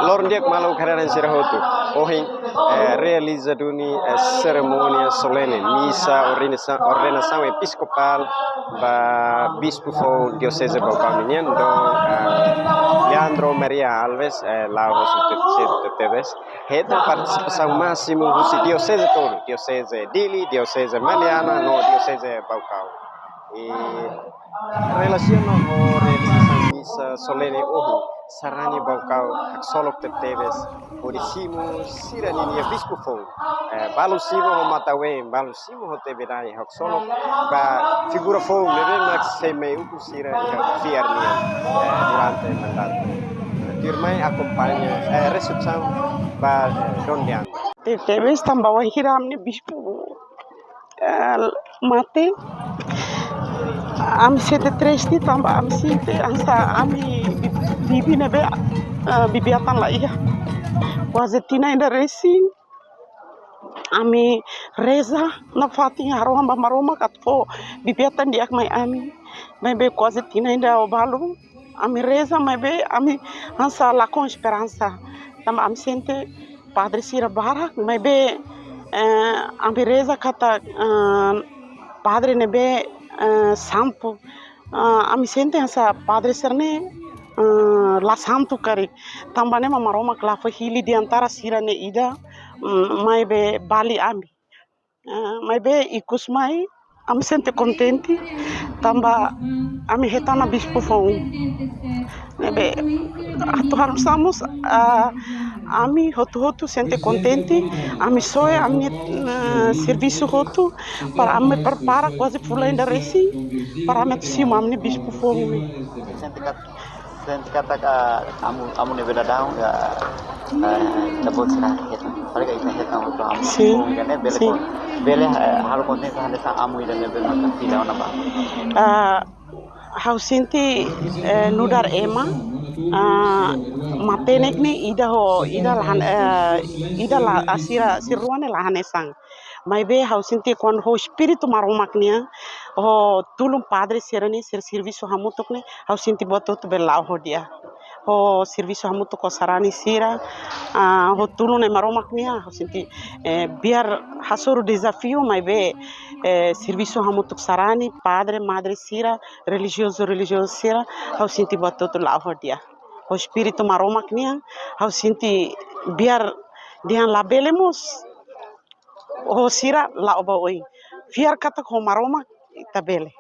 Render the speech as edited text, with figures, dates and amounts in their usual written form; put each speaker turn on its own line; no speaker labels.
Lorndiak malu karanan sirahotu. Ohin realizaduni ceremonia solene misa ordenação episcopal ba bispo fo diocese Baucaminian do Leandro Maria Alves lá o Teves. Reta participação máximo do diocese todo, diocese Dili, diocese Maliana, no diocese Baucau. E relaciona o realização misa solene ohu sarani Baucau hak solok Teves. Odisimo sirani bispo fo balusimo ho matawe balusimo ho tebenai hak solok ba figura fo lebe max seme uku sira fiarnia durante mandato. Dirmai acompanha recepção ba dondian.
Teves tambawa hiramne bispo mate am sete tresti tamba am sinte ansa ami bibi nebe bibiatan la iya quase tina ainda racing ami reza na fatinha haroma maroma katfo bibiatan diak mai ami mai be quase tina ainda obalu ami reza mai be ami ansa la com esperança tamba am sente padre sira barak mai be ami reza kata padre nebe santo ami sente ansa padre serne la santo kari tambane mamaroma klafa hili di antara sirane ida mai be bali ami mai be ikus mai ami sente contente tamba ami hetana bispo fon be atuharam samos ami hotu sente contente ami soe ami serviço hotu para ami prepara quase fulai da resi para ami sima ami bispo fon
sente kata amu ne beda daun ya tabot sira het pare ka ita het amu to amu ngene bele hal konten ka hande sa amu ida ne bela ka tila ona ba
hau sente nudar ema matenek ni ida lahan ida la asira sirwane lahane sang mai be hau sente kon ho espírito maromaknia ho tulum padre serani serviço hamutokne hau sente botot belau ho dia ho serviço hamutok sarani sira ho tulum maromaknia hau sente biar hasuru desafio mai be serviço hamutok sarani padre madre sira religioso sira hau sente botot lau ho dia ho espírito maromaknia hau sente biar dian labelemos ho sira la oba oi fiar kata ko maroma tabele